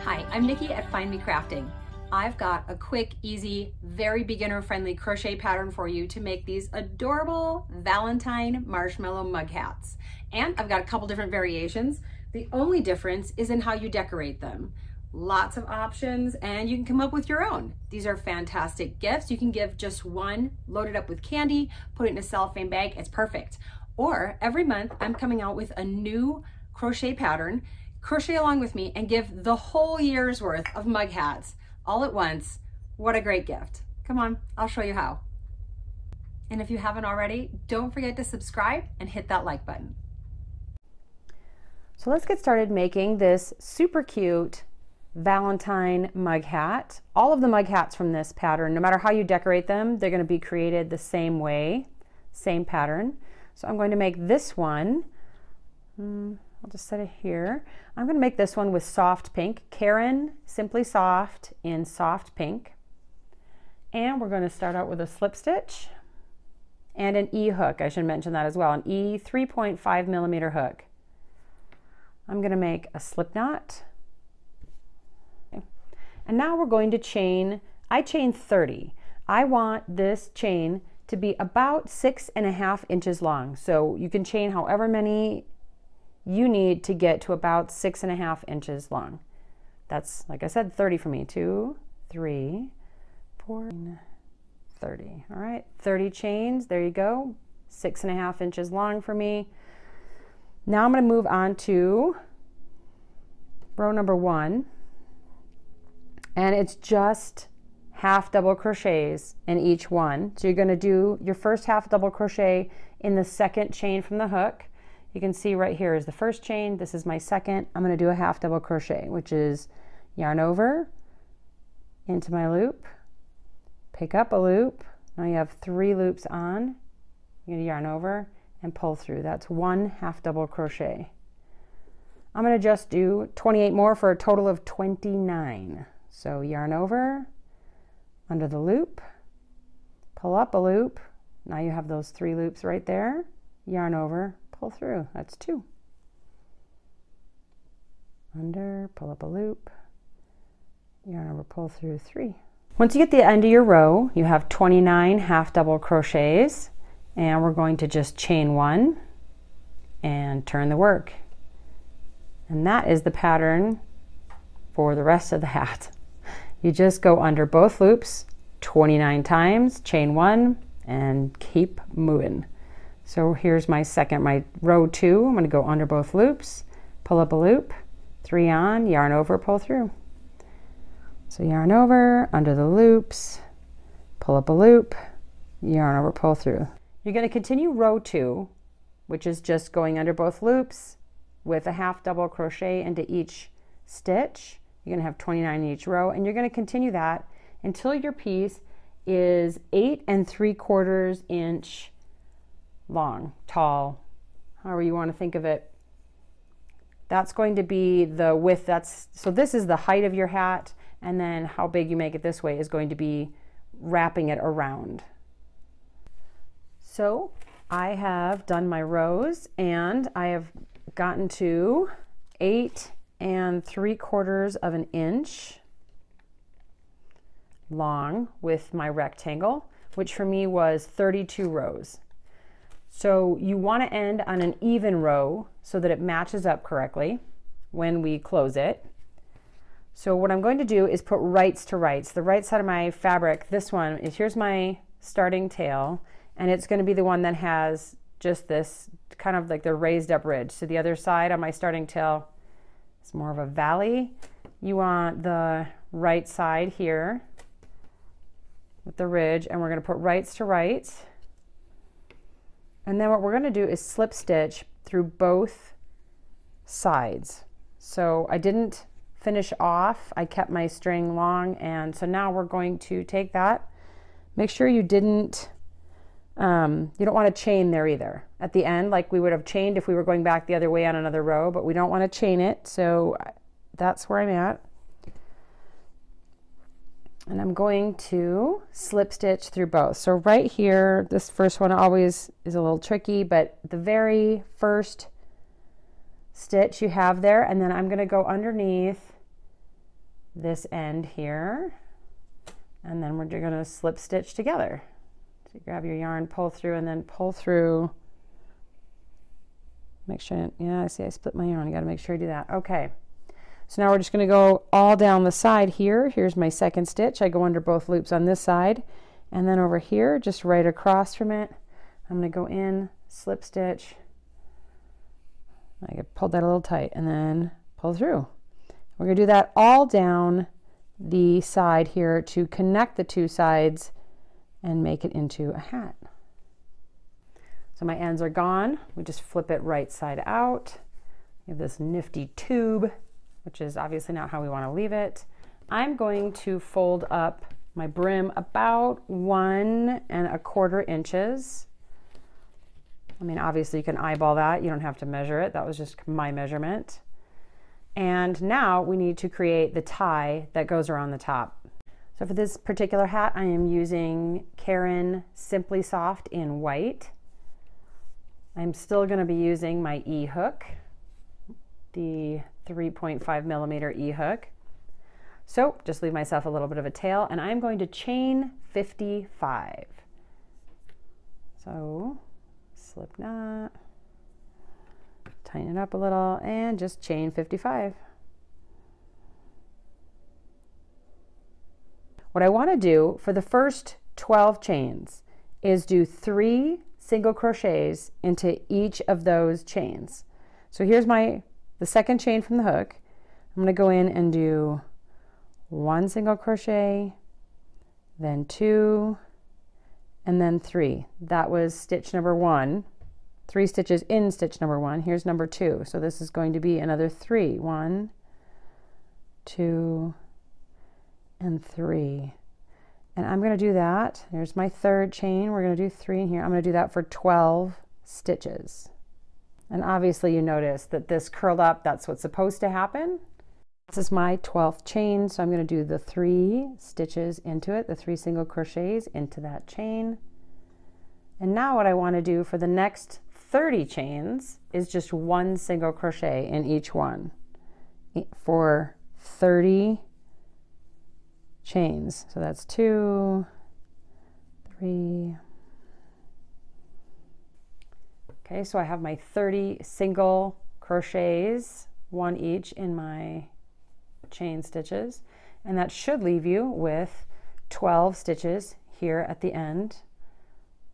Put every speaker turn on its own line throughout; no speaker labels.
Hi, I'm Nikki at Find Me Crafting. I've got a quick, easy, very beginner-friendly crochet pattern for you to make these adorable Valentine marshmallow mug hats. And I've got a couple different variations. The only difference is in how you decorate them. Lots of options, and you can come up with your own. These are fantastic gifts. You can give just one, load it up with candy, put it in a cellophane bag, it's perfect. Or every month I'm coming out with a new crochet pattern. Crochet along with me and give the whole year's worth of mug hats all at once. What a great gift. Come on, I'll show you how. And if you haven't already, don't forget to subscribe and hit that like button.
So let's get started making this super cute Valentine mug hat. All of the mug hats from this pattern, no matter how you decorate them, they're going to be created the same way, same pattern. So I'm going to make this one. I'll just set it here. I'm going to make this one with soft pink. Karen Simply Soft in soft pink. And we're going to start out with a slip stitch and an E hook. I should mention that as well. An E 3.5 millimeter hook. I'm going to make a slip knot. Okay. And now we're going to chain. I chain 30. I want this chain to be about 6.5 inches long. So you can chain however many you need to get to about 6.5 inches long. That's, like I said, 30 for me. 2, 3, 4, 30. All right, 30 chains. There you go. 6.5 inches long for me. Now I'm going to move on to row number 1, and it's just half double crochets in each one. So you're going to do your first half double crochet in the second chain from the hook. You can see right here is the first chain. This is my second. I'm going to do a half double crochet, which is yarn over into my loop, pick up a loop. Now you have 3 loops on. You're going to yarn over and pull through. That's 1 half double crochet. I'm going to just do 28 more for a total of 29. So yarn over, under the loop, pull up a loop. Now you have those 3 loops right there. Yarn over, pull through. That's 2. Under, pull up a loop, yarn over, pull through 3. Once you get the end of your row, you have 29 half double crochets, and we're going to just chain 1 and turn the work. And that is the pattern for the rest of the hat. You just go under both loops 29 times, chain 1, and keep moving. So here's my row 2. I'm going to go under both loops, pull up a loop, 3 on, yarn over, pull through. So yarn over, under the loops, pull up a loop, yarn over, pull through. You're going to continue row 2, which is just going under both loops with a half double crochet into each stitch. You're going to have 29 in each row, and you're going to continue that until your piece is 8 3/4 inch long, tall, however you want to think of it. That's going to be the width. So this is the height of your hat, and then how big you make it this way is going to be wrapping it around. So I have done my rows, and I have gotten to 8 3/4 inch long with my rectangle, which for me was 32 rows. So you want to end on an even row so that it matches up correctly when we close it. So what I'm going to do is put rights to rights. The right side of my fabric, this one, here's my starting tail, and it's going to be the one that has just this kind of like the raised up ridge. So the other side on my starting tail is more of a valley. You want the right side here with the ridge, and we're going to put rights to rights. And then what we're going to do is slip stitch through both sides. So I didn't finish off. I kept my string long, and so now we're going to take that. Make sure you didn't, you don't want to chain there either. At the end, like we would have chained if we were going back the other way on another row, but we don't want to chain it. So that's where I'm at. And I'm going to slip stitch through both. So right here, this first one always is a little tricky, but the very first stitch you have there, and then I'm going to go underneath this end here, and then we're going to slip stitch together. So grab your yarn, pull through, and then pull through. Make sure, yeah, I see I split my yarn. You got to make sure you do that. Okay. So now we're just going to go all down the side here. Here's my second stitch. I go under both loops on this side, and then over here, just right across from it, I'm going to go in, slip stitch. I pulled that a little tight, and then pull through. We're going to do that all down the side here to connect the two sides and make it into a hat. So my ends are gone. We just flip it right side out. We have this nifty tube, which is obviously not how we want to leave it. I'm going to fold up my brim about 1 1/4 inches. I mean, obviously you can eyeball that. You don't have to measure it. That was just my measurement. And now we need to create the tie that goes around the top. So for this particular hat, I am using Caron Simply Soft in white. I'm still going to be using my E-hook, the 3.5 millimeter E-hook. So just leave myself a little bit of a tail, and I'm going to chain 55. So slip knot, tighten it up a little, and just chain 55. What I want to do for the first 12 chains is do 3 single crochets into each of those chains. So here's the second chain from the hook. I'm going to go in and do 1 single crochet, then 2, and then 3. That was stitch number 1. 3 stitches in stitch number 1. Here's number 2. So this is going to be another 3. 1, 2, and 3. And I'm going to do that. There's my third chain. We're going to do 3 in here. I'm going to do that for 12 stitches. And obviously you notice that this curled up, that's what's supposed to happen. This is my 12th chain, so I'm going to do the 3 stitches into it, the 3 single crochets into that chain. And now what I want to do for the next 30 chains is just 1 single crochet in each one for 30 chains. So that's 2, 3. Okay, so I have my 30 single crochets, 1 each in my chain stitches, and that should leave you with 12 stitches here at the end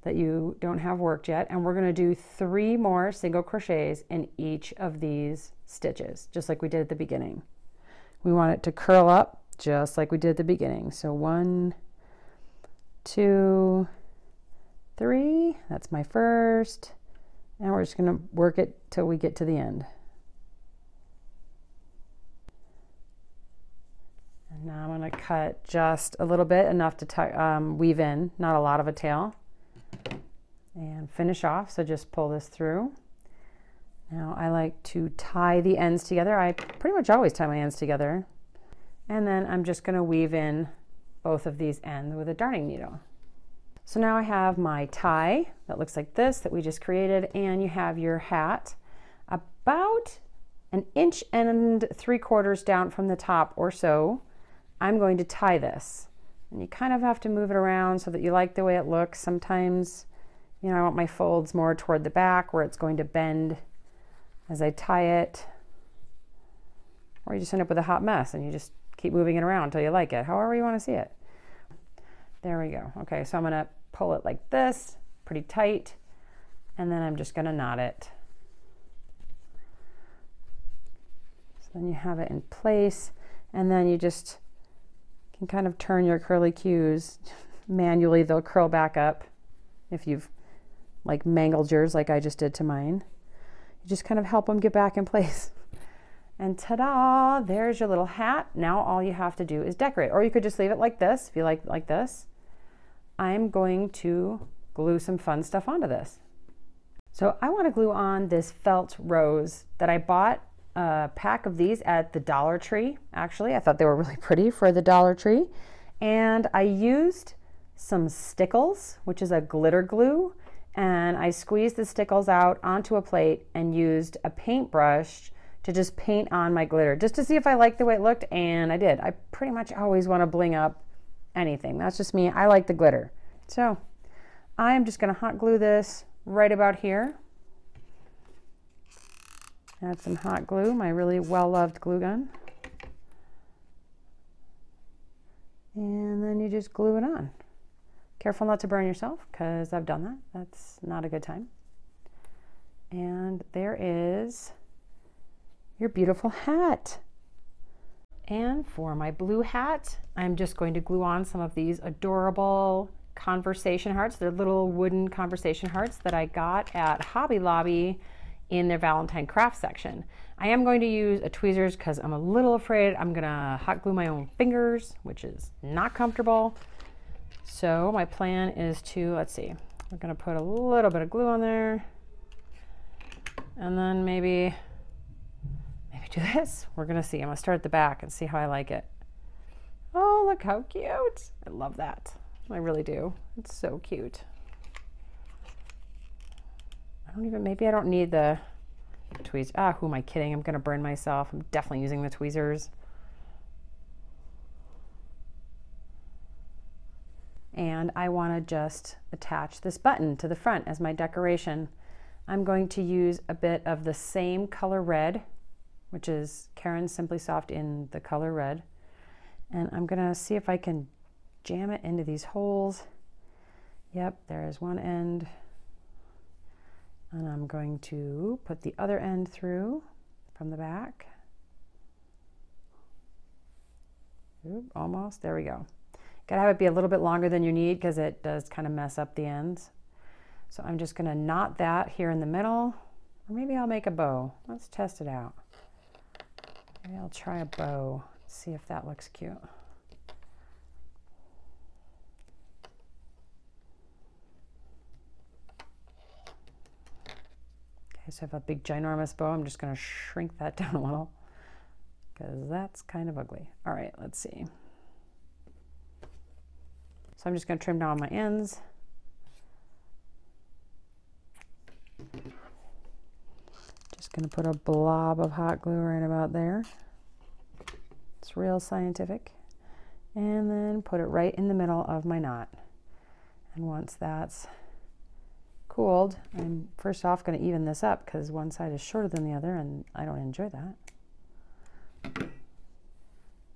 that you don't have worked yet. And we're going to do 3 more single crochets in each of these stitches, just like we did at the beginning. We want it to curl up just like we did at the beginning. So 1, 2, 3, that's my first, and we're just going to work it till we get to the end. And now I'm going to cut just a little bit, enough to weave in, not a lot of a tail, and finish off. So just pull this through. Now I like to tie the ends together. I pretty much always tie my ends together. And then I'm just going to weave in both of these ends with a darning needle. So now I have my tie that looks like this that we just created, and you have your hat about 1 3/4 inches down from the top or so. I'm going to tie this, and you kind of have to move it around so that you like the way it looks. Sometimes, you know, I want my folds more toward the back where it's going to bend as I tie it, or you just end up with a hot mess and you just keep moving it around until you like it, however you want to see it. There we go. Okay, so I'm going to pull it like this, pretty tight, and then I'm just going to knot it. So then you have it in place, and then you just can kind of turn your curly cues manually. They'll curl back up if you've like mangled yours like I just did to mine. You just kind of help them get back in place. And ta-da, there's your little hat. Now all you have to do is decorate, or you could just leave it like this if you like this. I'm going to glue some fun stuff onto this. So I want to glue on this felt rose that I bought a pack of these at the Dollar Tree. Actually, I thought they were really pretty for the Dollar Tree. And I used some stickles, which is a glitter glue, and I squeezed the stickles out onto a plate and used a paintbrush to just paint on my glitter, just to see if I liked the way it looked, and I did. I pretty much always want to bling up anything. That's just me. I like the glitter. So I'm just going to hot glue this right about here. Add some hot glue, my really well-loved glue gun. And then you just glue it on. Careful not to burn yourself, because I've done that. That's not a good time. And there is your beautiful hat. And for my blue hat, I'm just going to glue on some of these adorable conversation hearts. They're little wooden conversation hearts that I got at Hobby Lobby in their Valentine craft section. I am going to use a tweezers because I'm a little afraid I'm gonna hot glue my own fingers, which is not comfortable. So my plan is to, let's see, we're gonna put a little bit of glue on there, and then maybe do this. We're gonna see. I'm gonna start at the back and see how I like it. Oh, look how cute. I love that. I really do. It's so cute. Maybe I don't need the tweezers. Ah, who am I kidding? I'm gonna burn myself. I'm definitely using the tweezers. And I wanna just attach this button to the front as my decoration. I'm going to use a bit of the same color red, which is Karen's Simply Soft in the color red. And I'm gonna see if I can jam it into these holes. Yep, there's one end. And I'm going to put the other end through from the back. Oop, almost, there we go. Gotta have it be a little bit longer than you need because it does kind of mess up the ends. So I'm just gonna knot that here in the middle, or maybe I'll make a bow. Let's test it out. Maybe I'll try a bow, see if that looks cute. So I have a big ginormous bow. I'm just going to shrink that down a little because that's kind of ugly. All right, let's see. So I'm just going to trim down my ends. Just going to put a blob of hot glue right about there. It's real scientific. And then put it right in the middle of my knot. And once that's cooled, I'm first off going to even this up because one side is shorter than the other and I don't enjoy that.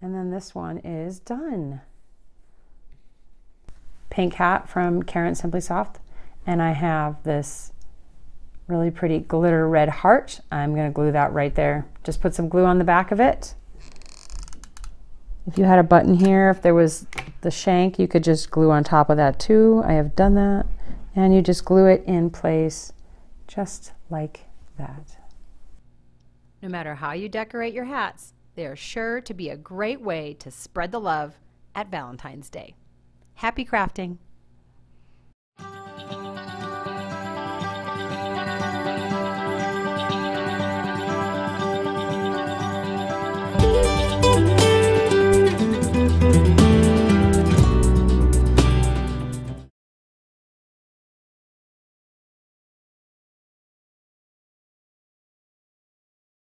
And then this one is done. Pink hat from Karen's Simply Soft, and I have this really pretty glitter red heart. I'm going to glue that right there. Just put some glue on the back of it. If you had a button here, if there was the shank, you could just glue on top of that too. I have done that. And you just glue it in place just like that.
No matter how you decorate your hats, they are sure to be a great way to spread the love at Valentine's Day. Happy crafting!